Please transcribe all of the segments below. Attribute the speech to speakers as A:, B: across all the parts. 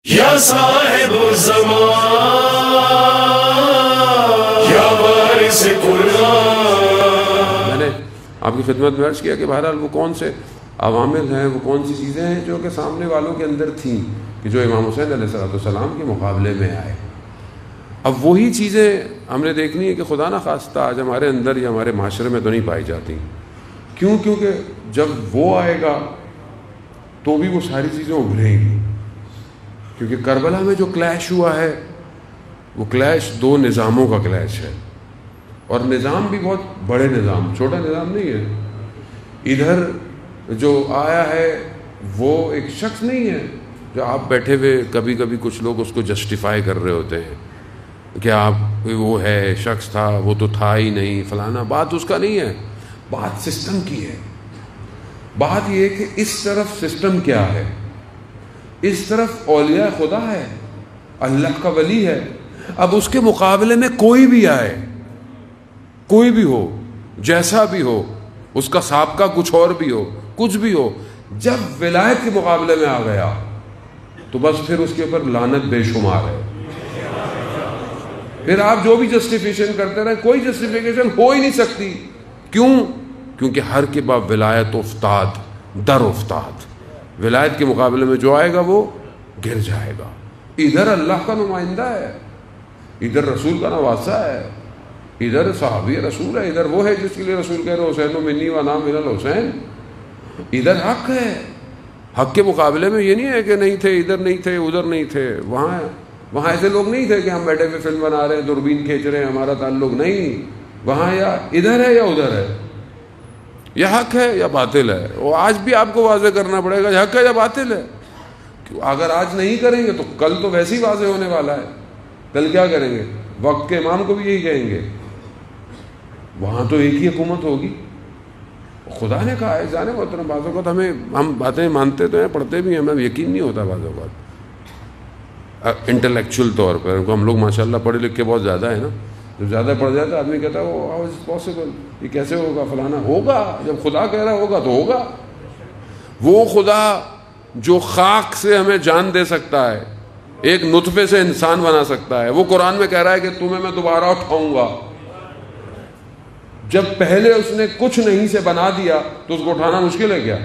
A: یا صاحب الزمان یا وارث قرآن.
B: میں نے آپ کی خدمت میں عرض کیا کہ بہرحال وہ کون سے عوامل ہیں، وہ کون سی چیزیں ہیں جو کہ سامنے والوں کے اندر تھیں کہ جو امام حسین علیہ السلام کے مقابلے میں آئے. اب وہی چیزیں ہم نے دیکھنی ہے کہ خدا نہ خواستہ آج ہمارے اندر یا ہمارے معاشرے میں تو نہیں پائی جاتی. کیوں؟ کیونکہ جب وہ آئے گا تو بھی وہ ساری چیزیں ابھریں گی. کیونکہ کربلا میں جو کلیش ہوا ہے وہ کلیش دو نظاموں کا کلیش ہے، اور نظام بھی بہت بڑے نظام، چھوٹا نظام نہیں ہے. ادھر جو آیا ہے وہ ایک شخص نہیں ہے جو آپ بیٹھے ہوئے کبھی کبھی کچھ لوگ اس کو جسٹیفائی کر رہے ہوتے ہیں کہ آپ وہ ہے، شخص تھا، وہ تو تھا ہی نہیں فلانا. بات اس کا نہیں ہے، بات سسٹم کی ہے. بات یہ ہے کہ اس طرف سسٹم کیا ہے، اس طرف اولیاء خدا ہے، اللہ کا ولی ہے. اب اس کے مقابلے میں کوئی بھی آئے، کوئی بھی ہو، جیسا بھی ہو، اس کا سابقہ کچھ اور بھی ہو، کچھ بھی ہو، جب ولایت کے مقابلے میں آ گیا تو بس پھر اس کے اوپر لعنت بے شمار ہے. پھر آپ جو بھی جسٹیفیکیشن کرتے رہے، کوئی جسٹیفیکیشن ہو ہی نہیں سکتی. کیوں؟ کیونکہ ہر کے بعد ولایت افتاد در افتاد. ولایت کے مقابلے میں جو آئے گا وہ گر جائے گا. ادھر اللہ کا نمائندہ ہے، ادھر رسول کا نواسا ہے، ادھر صحابی رسول ہے، ادھر وہ ہے جس کے لیے رسول کہہ رہے حسین منی و نام من الحسین. ادھر حق ہے. حق کے مقابلے میں یہ نہیں ہے کہ نہیں تھے، ادھر نہیں تھے، ادھر نہیں تھے. وہاں ایسے لوگ نہیں تھے کہ ہم بیٹھے ہوئے فلم بنا رہے ہیں، دوربین کھینچ رہے ہیں، ہمارا تعلق نہیں. وہاں یا ادھر ہے یا ادھر ہے، یا حق ہے یا باطل ہے. وہ آج بھی آپ کو واضح کرنا پڑے گا حق ہے یا باطل ہے. اگر آج نہیں کریں گے تو کل تو ویسے ہی واضح ہونے والا ہے. کل کیا کریں گے؟ وقت کے امام کو بھی یہی کہیں گے. وہاں تو ایک ہی حکومت ہوگی. خدا نے کہا ہے جانے محترم، بعض اوقات ہم باتیں مانتے تو ہیں، پڑھتے بھی ہیں، ہمیں یقین نہیں ہوتا بعض اوقات انٹلیکچوئل طور پر. ہم لوگ ماشاءاللہ پڑھے لکھ کے بہت زیادہ ہیں نا، جب زیادہ پڑھ جاتا ہے آدمی کہتا ہے وہ ہاؤ از پاسبل، یہ کیسے ہوگا فلانا. ہوگا، جب خدا کہہ رہا ہوگا تو ہوگا. وہ خدا جو خاک سے ہمیں جان دے سکتا ہے، ایک نطفے سے انسان بنا سکتا ہے، وہ قرآن میں کہہ رہا ہے کہ تمہیں میں دوبارہ اٹھاؤں گا. جب پہلے اس نے کچھ نہیں سے بنا دیا تو اس کو اٹھانا مشکل ہے کیا؟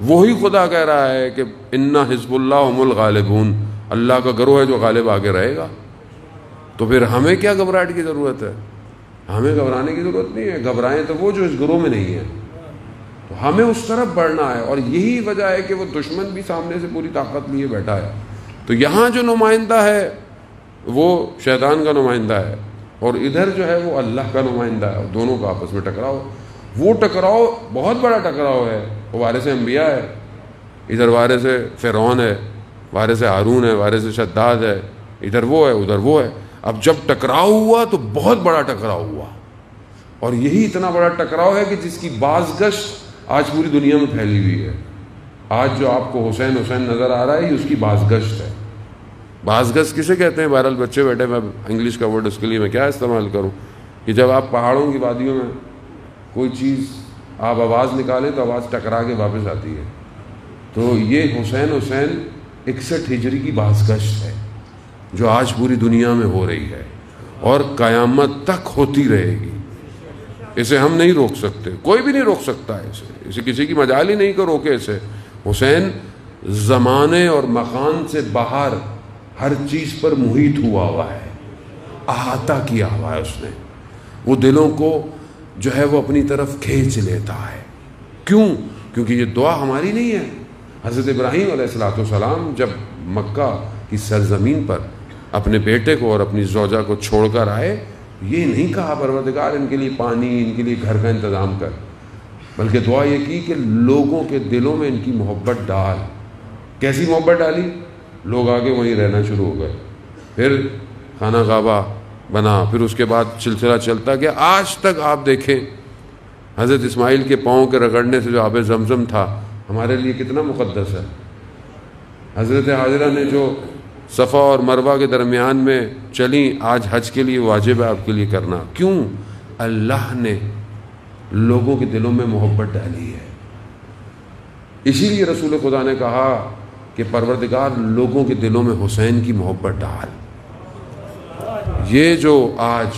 B: وہی خدا کہہ رہا ہے کہ انا حزب اللہ هم الغالبون، اللہ کا گروہ ہے جو غالب آگے رہے گا. تو پھر ہمیں کیا گھبراہٹ کی ضرورت ہے؟ ہمیں گھبرانے کی ضرورت نہیں ہے. گھبرائیں تو وہ جو اس گروہ میں نہیں ہے. تو ہمیں اس طرف بڑھنا ہے، اور یہی وجہ ہے کہ وہ دشمن بھی سامنے سے پوری طاقت لیے بیٹھا ہے. تو یہاں جو نمائندہ ہے وہ شیطان کا نمائندہ ہے، اور ادھر جو ہے وہ اللہ کا نمائندہ ہے. اور دونوں کا آپس میں ٹکراؤ، وہ ٹکراؤ بہت بڑا ٹکراؤ ہے. وہ وارث انبیاء ہے، ادھر وارث فرعون ہے، وارث ہارون ہے، وارث شداد ہے. ادھر وہ ہے، ادھر وہ ہے. اب جب ٹکراؤ ہوا تو بہت بڑا ٹکراؤ ہوا، اور یہی اتنا بڑا ٹکراؤ ہے کہ جس کی بازگشت آج پوری دنیا میں پھیلی ہوئی ہے. آج جو آپ کو حسین حسین نظر آ رہا ہے یہ اس کی بازگشت ہے. بازگشت کسے کہتے ہیں؟ بہرحال بچے بیٹھے، میں انگلش کا ورڈ اس کے لیے میں کیا استعمال کروں، کہ جب آپ پہاڑوں کی وادیوں میں کوئی چیز آپ آواز نکالیں تو آواز ٹکرا کے واپس آتی ہے. تو یہ حسین 61 ہجری کی بازگشت ہے جو آج پوری دنیا میں ہو رہی ہے اور قیامت تک ہوتی رہے گی. اسے ہم نہیں روک سکتے، کوئی بھی نہیں روک سکتا ہے اسے کسی کی مجال ہی نہیں کہ روکے اسے. حسین زمانے اور مکان سے باہر ہر چیز پر محیط ہوا ہے، احاطہ کیا ہوا ہے اس نے. وہ دلوں کو جو ہے وہ اپنی طرف کھینچ لیتا ہے. کیوں؟ کیونکہ یہ دعا ہماری نہیں ہے. حضرت ابراہیم علیہ السلام جب مکہ کی سرزمین پر اپنے بیٹے کو اور اپنی زوجہ کو چھوڑ کر آئے، یہ نہیں کہا پروردگار ان کے لیے پانی، ان کے لیے گھر کا انتظام کر، بلکہ دعا یہ کی کہ لوگوں کے دلوں میں ان کی محبت ڈال. کیسی محبت ڈالی؟ لوگ آگے وہیں رہنا شروع ہو گئے. پھر خانہ کعبہ بنا، پھر اس کے بعد سلسلہ چلتا گیا. آج تک آپ دیکھیں حضرت اسماعیل کے پاؤں کے رگڑنے سے جو آب زمزم تھا ہمارے لیے کتنا مقدس ہے. حضرت حاجرہ نے جو صفا اور مروہ کے درمیان میں چلیں، آج حج کے لیے واجب ہے آپ کے لیے کرنا. کیوں؟ اللہ نے لوگوں کے دلوں میں محبت ڈالی ہے. اسی لیے رسول خدا نے کہا کہ پروردگار لوگوں کے دلوں میں حسین کی محبت ڈال. یہ جو آج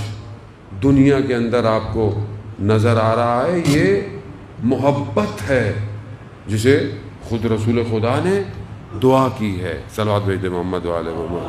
B: دنیا کے اندر آپ کو نظر آ رہا ہے یہ محبت ہے جسے خود رسول خدا نے دعا کی ہے. صلوات بھیج دے محمد وعلی محمد.